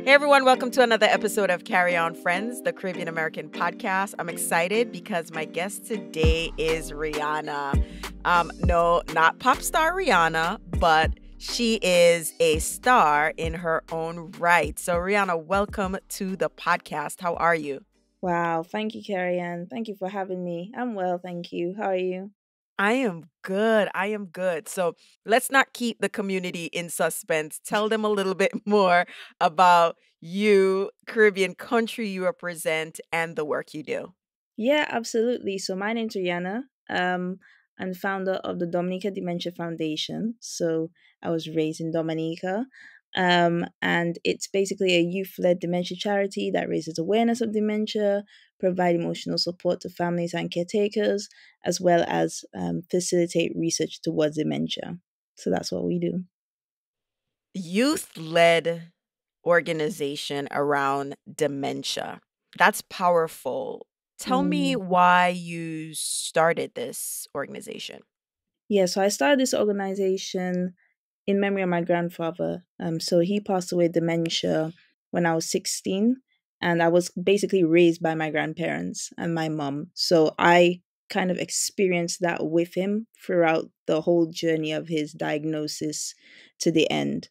Hey everyone, welcome to another episode of Carry On Friends, the Caribbean American podcast. I'm excited because my guest today is Rianna. No, not pop star Rihanna, but she is a star in her own right. So Rihanna, welcome to the podcast. How are you? Wow, thank you, Carrie Ann. Thank you for having me. I'm well, thank you. How are you? I am good. I am good. So let's not keep the community in suspense. Tell them a little bit more about you, Caribbean country you represent, and the work you do. Yeah, absolutely. So my name's Rianna. I'm founder of the Dominica Dementia Foundation. So I was raised in Dominica. And it's basically a youth-led dementia charity that raises awareness of dementia, provide emotional support to families and caretakers, as well as facilitate research towards dementia. So that's what we do. Youth-led organization around dementia. That's powerful. Tell me Mm. why you started this organization. Yeah, so I started this organization in memory of my grandfather. So he passed away dementia when I was 16, and I was basically raised by my grandparents and my mom. So I kind of experienced that with him throughout the whole journey of his diagnosis to the end.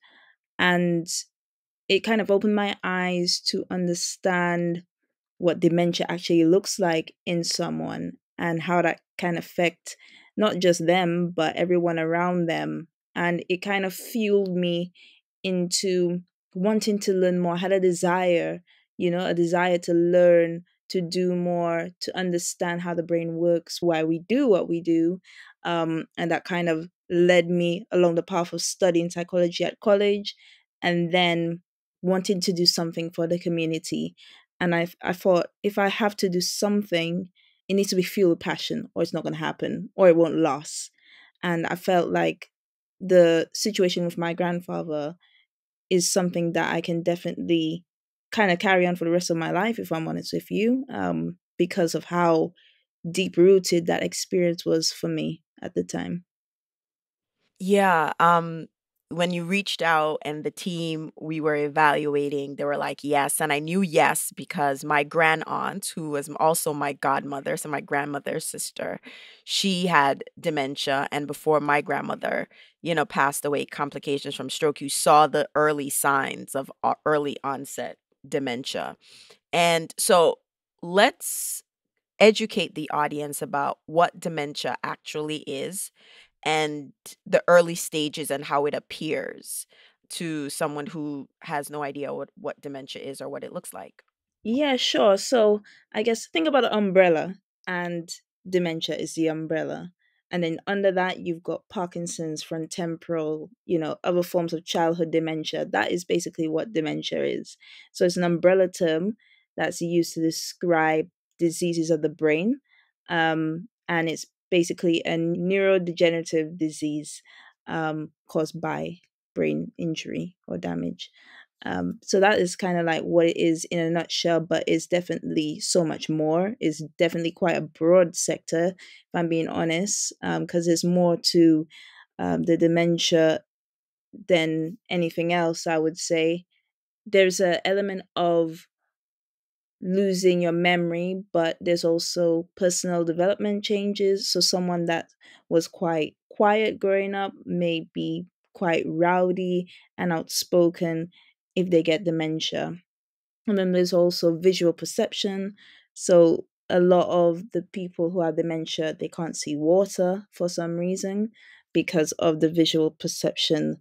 And it kind of opened my eyes to understand what dementia actually looks like in someone and how that can affect not just them, but everyone around them. And it kind of fueled me into wanting to learn more. I had a desire, a desire to learn, to do more, to understand how the brain works, why we do what we do. And that kind of led me along the path of studying psychology at college and then wanting to do something for the community. And I thought, if I have to do something, it needs to be fueled with passion, or it's not going to happen, or it won't last. And I felt like the situation with my grandfather is something that I can definitely kind of carry on for the rest of my life, if I'm honest with you, because of how deep rooted that experience was for me at the time. Yeah, when you reached out and the team we were evaluating, they were like, yes. And I knew yes because my grand aunt, who was also my godmother, so my grandmother's sister, she had dementia. And before my grandmother, passed away, complications from stroke, you saw the early signs of early onset dementia. And so let's educate the audience about what dementia actually is and the early stages and how it appears to someone who has no idea what dementia is or what it looks like. Yeah, sure. So I guess think about an umbrella, and dementia is the umbrella. And then under that, you've got Parkinson's, frontotemporal, other forms of childhood dementia. That is basically what dementia is. So it's an umbrella term that's used to describe diseases of the brain. And it's basically a neurodegenerative disease caused by brain injury or damage. So that is kind of like what it is in a nutshell, but it's definitely so much more. It's definitely quite a broad sector, if I'm being honest, because there's more to the dementia than anything else, I would say. There's an element of losing your memory, but there's also personal development changes. So someone that was quite quiet growing up may be quite rowdy and outspoken if they get dementia. And then there's also visual perception. So a lot of the people who have dementia, they can't see water for some reason because of the visual perception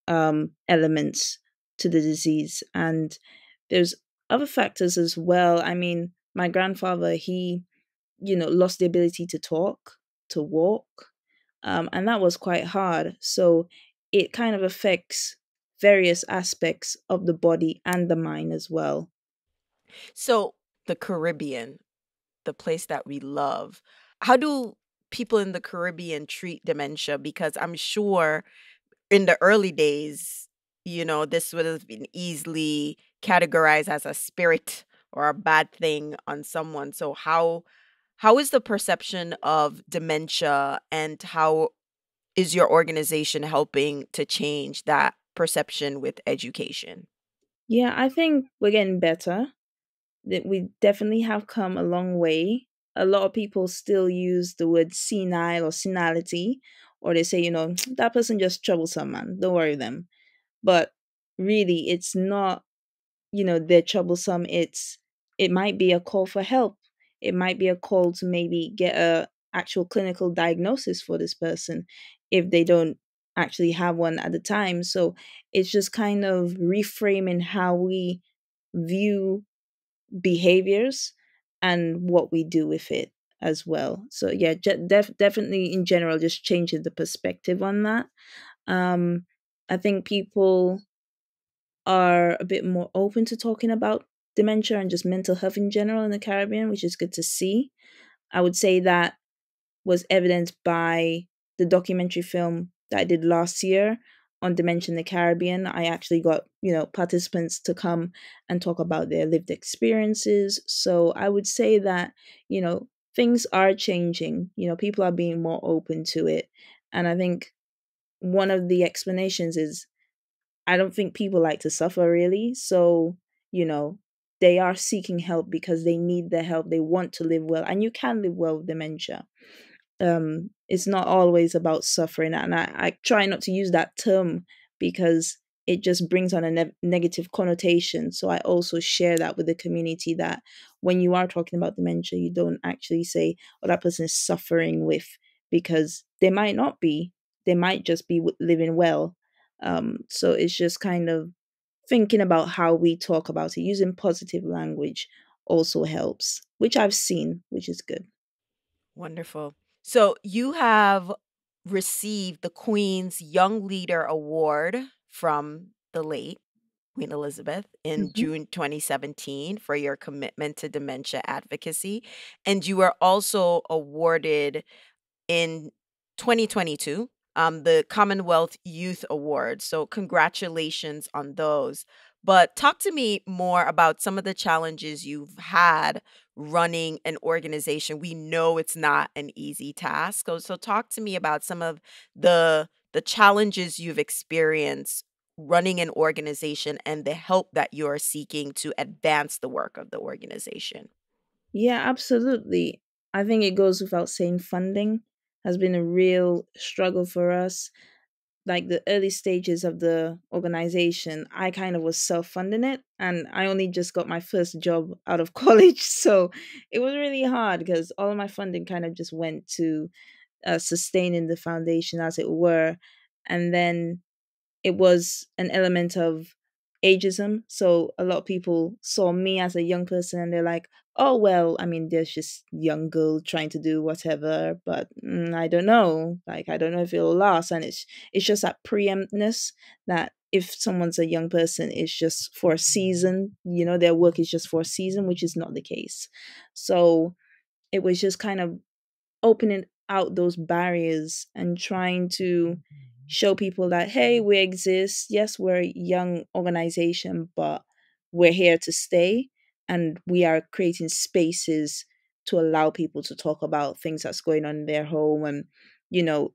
elements to the disease. And there's other factors as well. I mean, my grandfather, he, lost the ability to talk, to walk, and that was quite hard. So it kind of affects various aspects of the body and the mind as well. So, the Caribbean, the place that we love, how do people in the Caribbean treat dementia? Because I'm sure in the early days, this would have been easily categorized as a spirit or a bad thing on someone. So how is the perception of dementia, and how is your organization helping to change that perception with education? Yeah, I think we're getting better. That we definitely have come a long way. A lot of people still use the word senile or senility, or they say, that person just troublesome, man. Don't worry them. But really, it's not, they're troublesome. It might be a call for help. It might be a call to maybe get a actual clinical diagnosis for this person if they don't actually have one at the time. So it's just kind of reframing how we view behaviors and what we do with it as well. So yeah, definitely in general, just changing the perspective on that. Um, I think people are a bit more open to talking about dementia and just mental health in general in the Caribbean, which is good to see. I would say that was evidenced by the documentary film that I did last year on dementia in the Caribbean. I actually got, participants to come and talk about their lived experiences. So I would say that, things are changing. People are being more open to it. And I think one of the explanations is I don't think people like to suffer really. So, you know, they are seeking help because they need the help. They want to live well. And you can live well with dementia. It's not always about suffering. And I try not to use that term because it just brings on a negative connotation. So I also share that with the community that when you are talking about dementia, you don't actually say, oh, that person is suffering with, because they might not be. They might just be living well. So it's just kind of thinking about how we talk about it, using positive language also helps, which I've seen, which is good. Wonderful. So you have received the Queen's Young Leader Award from the late Queen Elizabeth in Mhm. June 2017 for your commitment to dementia advocacy. And you were also awarded in 2022, the Commonwealth Youth Awards. So, congratulations on those. But talk to me more about some of the challenges you've had running an organization. We know it's not an easy task. So talk to me about some of the challenges you've experienced running an organization and the help that you're seeking to advance the work of the organization. Yeah, absolutely. I think it goes without saying funding has been a real struggle for us. Like the early stages of the organization, I kind of was self funding it, and I only just got my first job out of college. So it was really hard because all of my funding kind of just went to sustaining the foundation, as it were. And then it was an element of ageism. So a lot of people saw me as a young person and they're like, oh, well, I mean, there's just young girl trying to do whatever, but I don't know. Like, I don't know if it'll last. And it's just that preemptness that if someone's a young person, it's just for a season, their work is just for a season, which is not the case. So it was just kind of opening out those barriers and trying to show people that hey, we exist. Yes, we're a young organization, but we're here to stay, and we are creating spaces to allow people to talk about things that's going on in their home and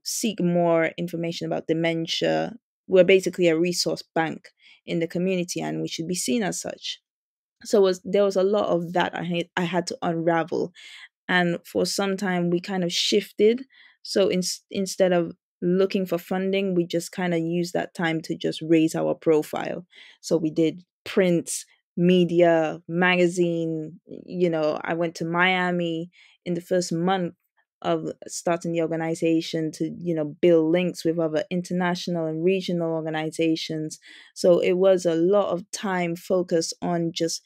seek more information about dementia. We're basically a resource bank in the community, and we should be seen as such. So there was a lot of that I had to unravel, and for some time we kind of shifted. So instead of looking for funding, we just kind of used that time to just raise our profile. So we did print, media, magazine. I went to Miami in the first month of starting the organization to build links with other international and regional organizations. So it was a lot of time focused on just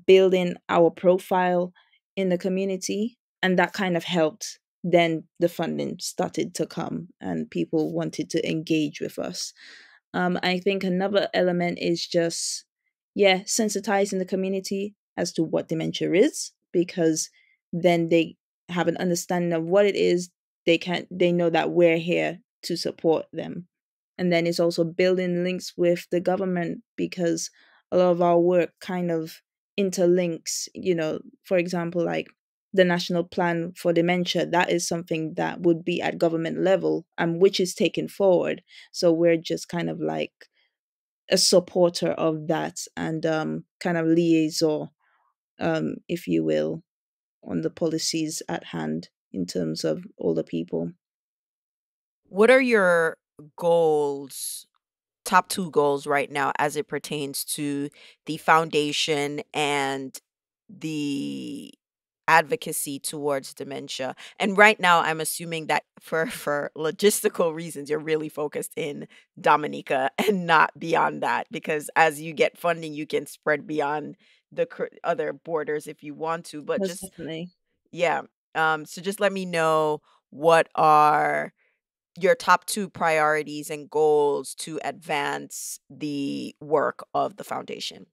building our profile in the community, and that kind of helped. Then the funding started to come and people wanted to engage with us. I think another element is just, yeah, sensitizing the community as to what dementia is, because then they have an understanding of what it is. They know that we're here to support them. And then it's also building links with the government, because a lot of our work kind of interlinks. For example, like the national plan for dementia, that is something that would be at government level and which is taken forward. So we're just kind of like a supporter of that, and kind of liaison, if you will, on the policies at hand in terms of older people. What are your goals, top 2 goals right now as it pertains to the foundation and the advocacy towards dementia? And right now, I'm assuming that for logistical reasons, you're really focused in Dominica and not beyond that, because as you get funding, you can spread beyond the other borders if you want to. But Most just definitely. yeah, so just let me know what are your top 2 priorities and goals to advance the work of the foundation.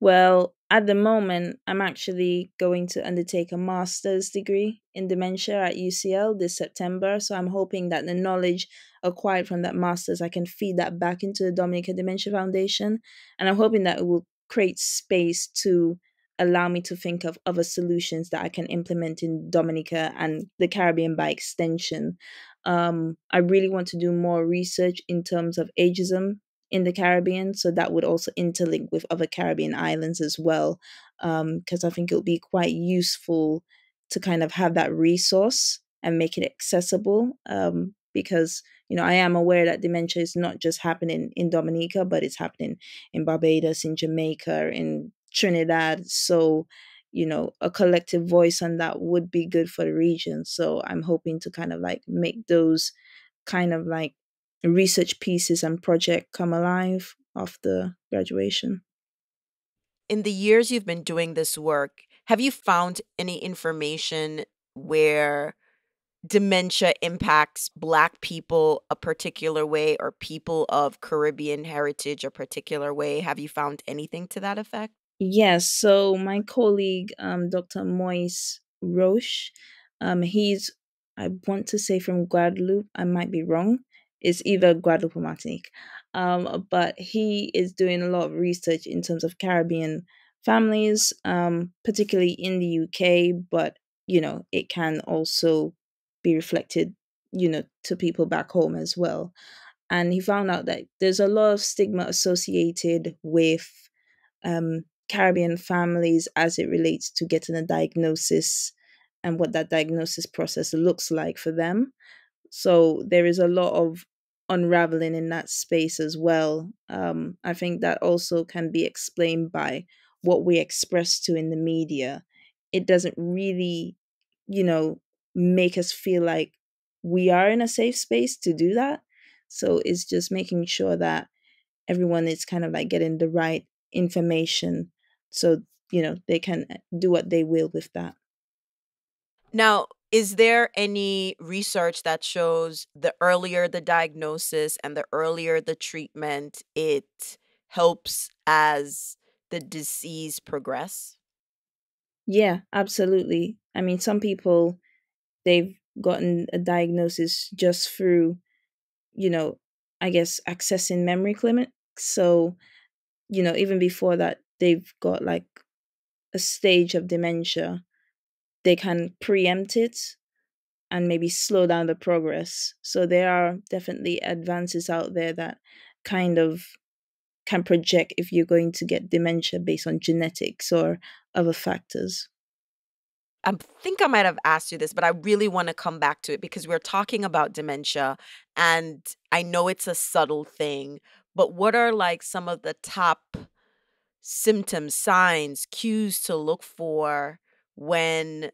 Well, at the moment, I'm actually going to undertake a master's degree in dementia at UCL this September. So I'm hoping that the knowledge acquired from that master's, I can feed that back into the Dominica Dementia Foundation. And I'm hoping that it will create space to allow me to think of other solutions that I can implement in Dominica and the Caribbean by extension. I really want to do more research in terms of ageism in the Caribbean. So that would also interlink with other Caribbean islands as well, because I think it would be quite useful to kind of have that resource and make it accessible. Because I am aware that dementia is not just happening in Dominica, but it's happening in Barbados, in Jamaica, in Trinidad. So a collective voice on that would be good for the region. So I'm hoping to kind of like make those kind of like research pieces and project come alive after graduation. In the years you've been doing this work, have you found any information where dementia impacts Black people a particular way or people of Caribbean heritage a particular way? Have you found anything to that effect? Yes, so my colleague, Dr. Moise Roche, he's, I want to say from Guadeloupe, I might be wrong. It's either Guadeloupe or Martinique. But he is doing a lot of research in terms of Caribbean families, particularly in the UK, but, it can also be reflected, to people back home as well. And he found out that there's a lot of stigma associated with Caribbean families as it relates to getting a diagnosis and what that diagnosis process looks like for them. So there is a lot of unraveling in that space as well. I think that also can be explained by what we express to in the media. It doesn't really, you know, make us feel like we are in a safe space to do that. So it's just making sure that everyone is kind of like getting the right information so they can do what they will with that. Now, is there any research that shows the earlier the diagnosis and the earlier the treatment, it helps as the disease progress? Yeah, absolutely. I mean, some people, they've gotten a diagnosis just through, you know I guess, accessing memory clinics. So even before that, they've got like a stage of dementia. They can preempt it and maybe slow down the progress. So there are definitely advances out there that kind of can project if you're going to get dementia based on genetics or other factors. I think I might have asked you this, but I really want to come back to it because we're talking about dementia and I know it's a subtle thing, but what are like some of the top symptoms, signs, cues to look for when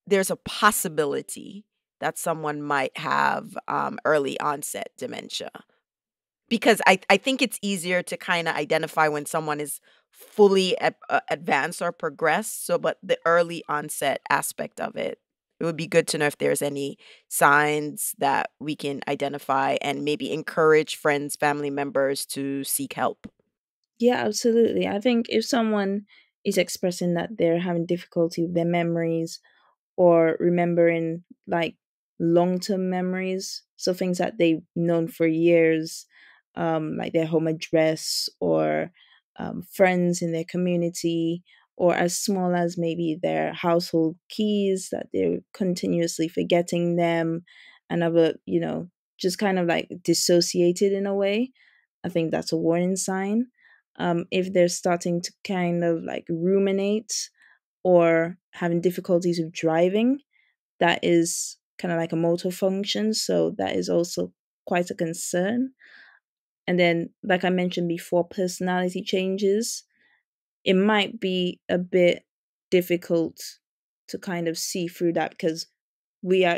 there's a possibility that someone might have early onset dementia? Because I think it's easier to kinda identify when someone is fully advanced or progressed, so but the early onset aspect of it, it would be good to know if there's any signs that we can identify and maybe encourage friends, family members to seek help. Yeah, absolutely. I think if someone is expressing that they're having difficulty with their memories or remembering like long term memories. So things that they've known for years, like their home address or friends in their community, or as small as maybe their household keys that they're continuously forgetting them and other, just kind of like dissociated in a way. I think that's a warning sign. If they're starting to kind of like ruminate or having difficulties with driving, that is kind of like a motor function. So that is also quite a concern. And then, like I mentioned before, personality changes. It might be a bit difficult to kind of see through that because we are,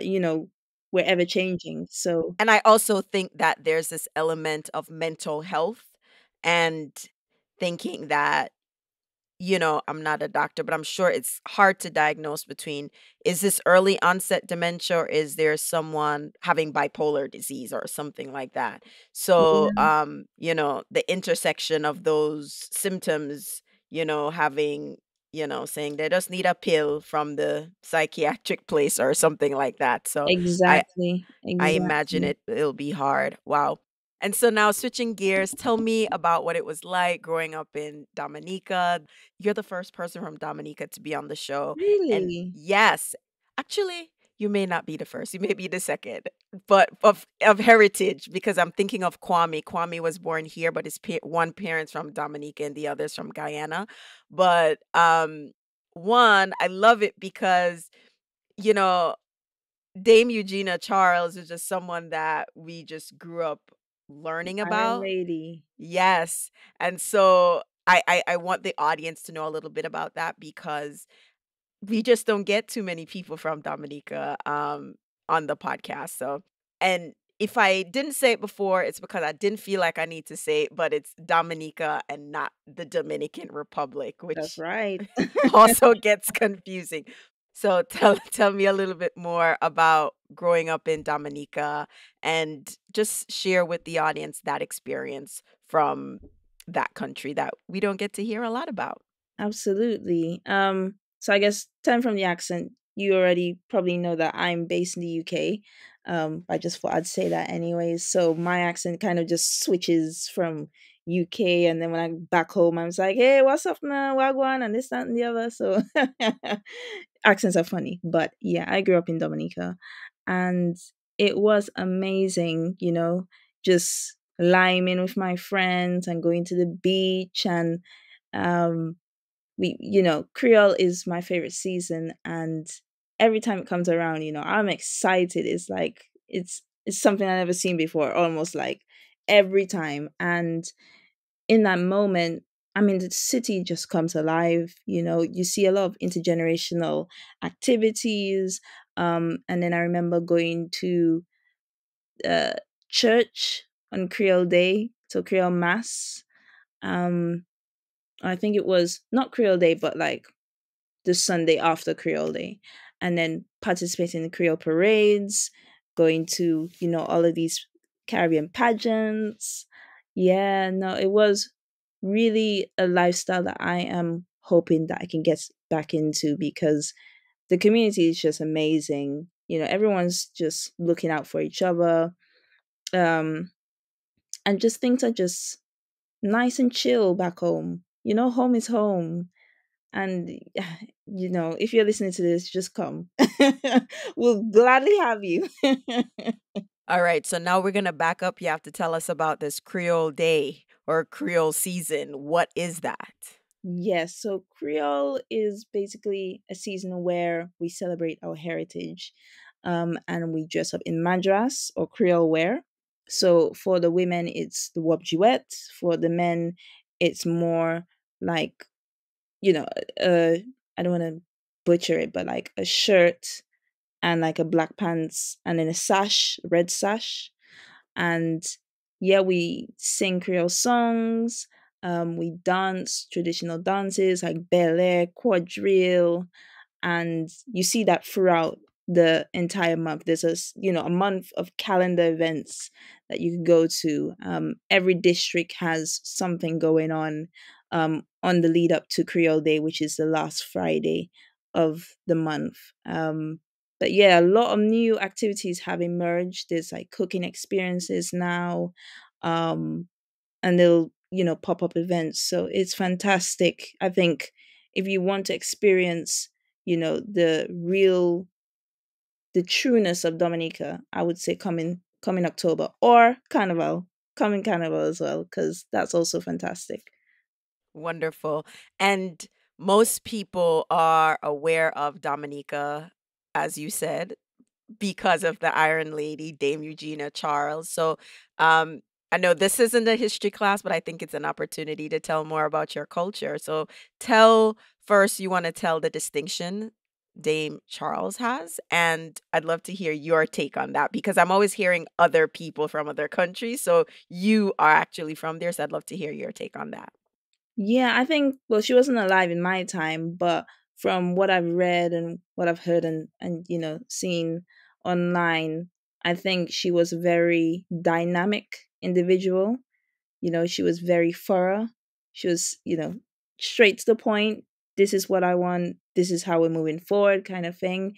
we're ever changing. So, And I also think that there's this element of mental health and thinking that, I'm not a doctor, but I'm sure it's hard to diagnose between, is this early onset dementia or is there someone having bipolar disease or something like that? So, yeah, the intersection of those symptoms, having, saying they just need a pill from the psychiatric place or something like that. So I exactly. I imagine Exactly. it'll be hard. Wow. And so now switching gears, tell me about what it was like growing up in Dominica. You're the first person from Dominica to be on the show. And Really? yes, actually, you may not be the first. You may be the second, but of heritage, because I'm thinking of Kwame. Kwame was born here, but his one parent's from Dominica and the other's from Guyana. But one, I love it because you know Dame Eugenia Charles is just someone that we just grew up learning Iron about. Lady. Yes. And so I want the audience to know a little bit about that because we just don't get too many people from Dominica on the podcast. So, and if I didn't say it before, it's because I didn't feel like I need to say it, but it's Dominica and not the Dominican Republic, That's which right. also gets confusing. So tell me a little bit more about growing up in Dominica and just share with the audience that experience from that country that we don't get to hear a lot about. Absolutely. So I guess time from the accent, you already probably know that I'm based in the UK. I just thought I'd say that anyways. So my accent kind of just switches from UK, and then when I back home, I'm just like, hey, what's up now, wagwan, and this, that, and the other. So accents are funny, but yeah, I grew up in Dominica, and it was amazing. Just liming with my friends and going to the beach and um Creole is my favorite season, and every time it comes around, I'm excited. It's like it's something I've never seen before, almost like every time. And in that moment, I mean, the city just comes alive. You see a lot of intergenerational activities. And then I remember going to uh, church on Creole Day, so Creole Mass. Um, I think it was not Creole Day, but like the Sunday after Creole Day, and then participating in Creole parades, going to, all of these Caribbean pageants. Yeah, no, it was really a lifestyle that I am hoping that I can get back into because the community is just amazing. Everyone's just looking out for each other. Um, and just things are just nice and chill back home. Home is home. And if you're listening to this, just come. We'll gladly have you. All right, so now we're going to back up. You have to tell us about this Creole Day or Creole season. What is that? Yes, so Creole is basically a season where we celebrate our heritage, and we dress up in madras or Creole wear. So for the women, it's the wobjuet. For the men, it's more like, you know, uh, I don't want to butcher it, but like a shirt and like a black pants and then a sash, red sash. And yeah, we sing Creole songs. We dance traditional dances like ballet, quadrille, and you see that throughout the entire month. There's a month of calendar events that you can go to. Every district has something going on the lead up to Creole Day, which is the last Friday of the month. But yeah, a lot of new activities have emerged. There's like cooking experiences now, um, and they'll pop up events. So it's fantastic. I think if you want to experience the trueness of Dominica, I would say come in October or Carnival. coming carnival as well, because that's also fantastic. Wonderful. And most people are aware of Dominica, as you said, because of the Iron Lady, Dame Eugenia Charles. So, um, I know this isn't a history class, but I think it's an opportunity to tell more about your culture. So, tell first, you want to tell the distinction Dame Charles has, and I'd love to hear your take on that because I'm always hearing other people from other countries. So, you are actually from there, so I'd love to hear your take on that. Yeah, I think, well, she wasn't alive in my time, but from what I've read and what I've heard and seen online, I think she was a very dynamic individual. She was very thorough. She was, straight to the point. This is what I want. This is how we're moving forward, kind of thing.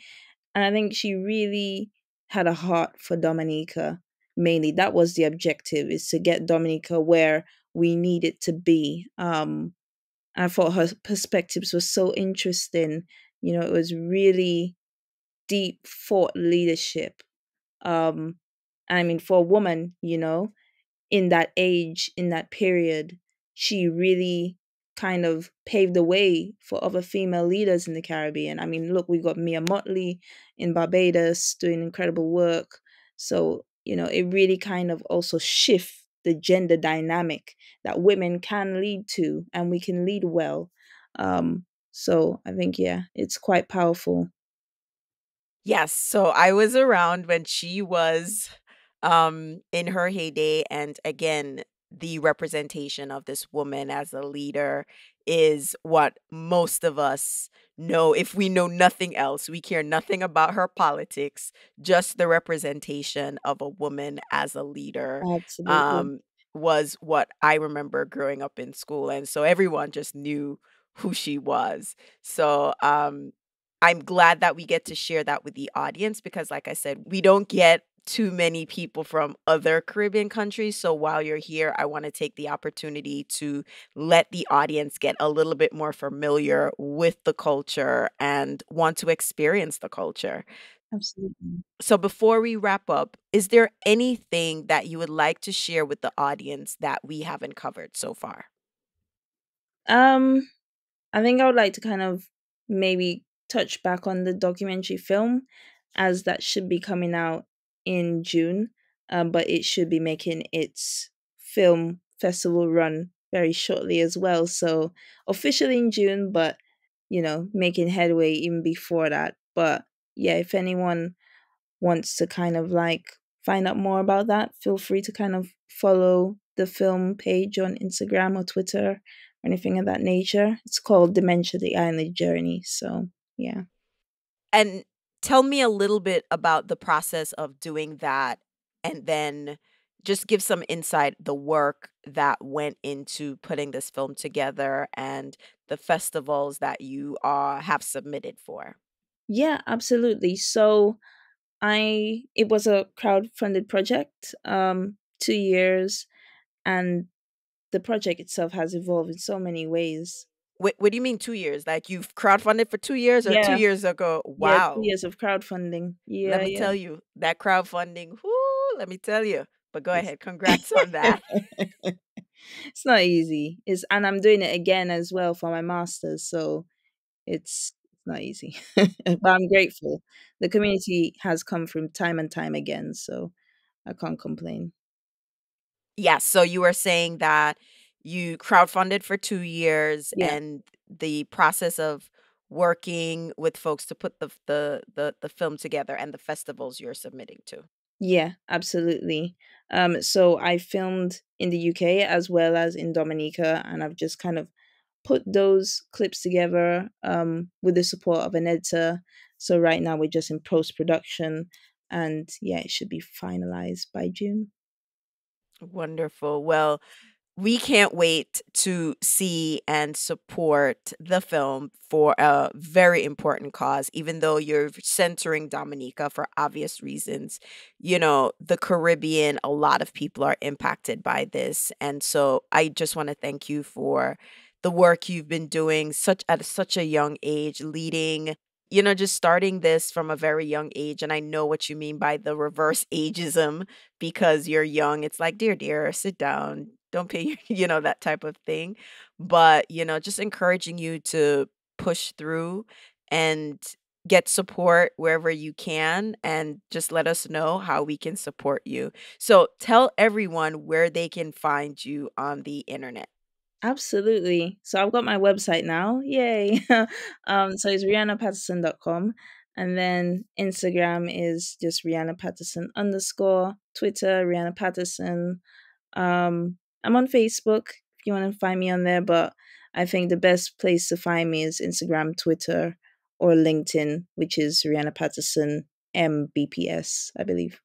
And I think she really had a heart for Dominica. Mainly, that was the objective: is to get Dominica where we need it to be. I thought her perspectives were so interesting. It was really deep thought leadership. I mean, for a woman, in that age, in that period, she really kind of paved the way for other female leaders in the Caribbean. I mean, look, we've got Mia Motley in Barbados doing incredible work. So, it really kind of also shift the gender dynamic that women can lead to and we can lead well. So I think, yeah, it's quite powerful. Yes, so I was around when she was in her heyday, and again, the representation of this woman as a leader is what most of us know. If we know nothing else, we care nothing about her politics, just the representation of a woman as a leader Absolutely. um was what I remember growing up in school, and so everyone just knew who she was. So I'm glad that we get to share that with the audience because, like I said, we don't get too many people from other Caribbean countries. So while you're here, I want to take the opportunity to let the audience get a little bit more familiar with the culture and want to experience the culture. Absolutely. So before we wrap up, is there anything that you would like to share with the audience that we haven't covered so far? Um, I think I would like to kind of maybe touch back on the documentary film, as that should be coming out in June, but it should be making its film festival run very shortly as well. So officially in June, but making headway even before that. But yeah, if anyone wants to kind of like find out more about that, feel free to kind of follow the film page on Instagram or Twitter or anything of that nature. It's called Dementia the Island Journey. So, yeah. And tell me a little bit about the process of doing that, and then just give some insight, the work that went into putting this film together and the festivals that you have submitted for. Yeah, absolutely. So, it was a crowd-funded project, 2 years, and the project itself has evolved in so many ways. What do you mean 2 years? Like you've crowdfunded for 2 years or 2 Yeah, years ago? yeah, two Wow. years of crowdfunding. Let Yeah, me yeah. tell you, that crowdfunding, whoo, let me tell you. But go It's ahead, congrats on that. it's not easy. And I'm doing it again as well for my masters, so it's not easy. But I'm grateful. The community has come from time and time again, so I can't complain. Yes, so you were saying that you crowdfunded for 2 years Yeah. and the process of working with folks to put the film together and the festivals you're submitting to. Yeah, absolutely. So I filmed in the UK as well as in Dominica, and I've just kind of put those clips together with the support of an editor. So right now we're just in post production, and yeah, it should be finalized by June. Wonderful. Well, we can't wait to see and support the film for a very important cause, even though you're centering Dominica for obvious reasons. You know, the Caribbean, a lot of people are impacted by this. And so I just want to thank you for the work you've been doing such at such a young age, leading just starting this from a very young age, and I know what you mean by the reverse ageism because you're young. It's like, dear, dear, sit down. Don't pay, that type of thing. But, just encouraging you to push through and get support wherever you can and just let us know how we can support you. So tell everyone where they can find you on the internet. Absolutely. So I've got my website now. Yay. So it's riannapatterson.com. And then Instagram is just Rianna Patterson underscore, Twitter, Rianna Patterson. I'm on Facebook if you want to find me on there, but I think the best place to find me is Instagram, Twitter, or LinkedIn, which is Rianna Patterson MBPS, I believe.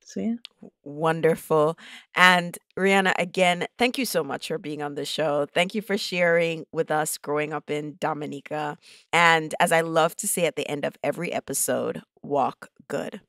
So yeah. Wonderful. And Rihanna, again, thank you so much for being on the show. Thank you for sharing with us growing up in Dominica. And as I love to say at the end of every episode, walk good.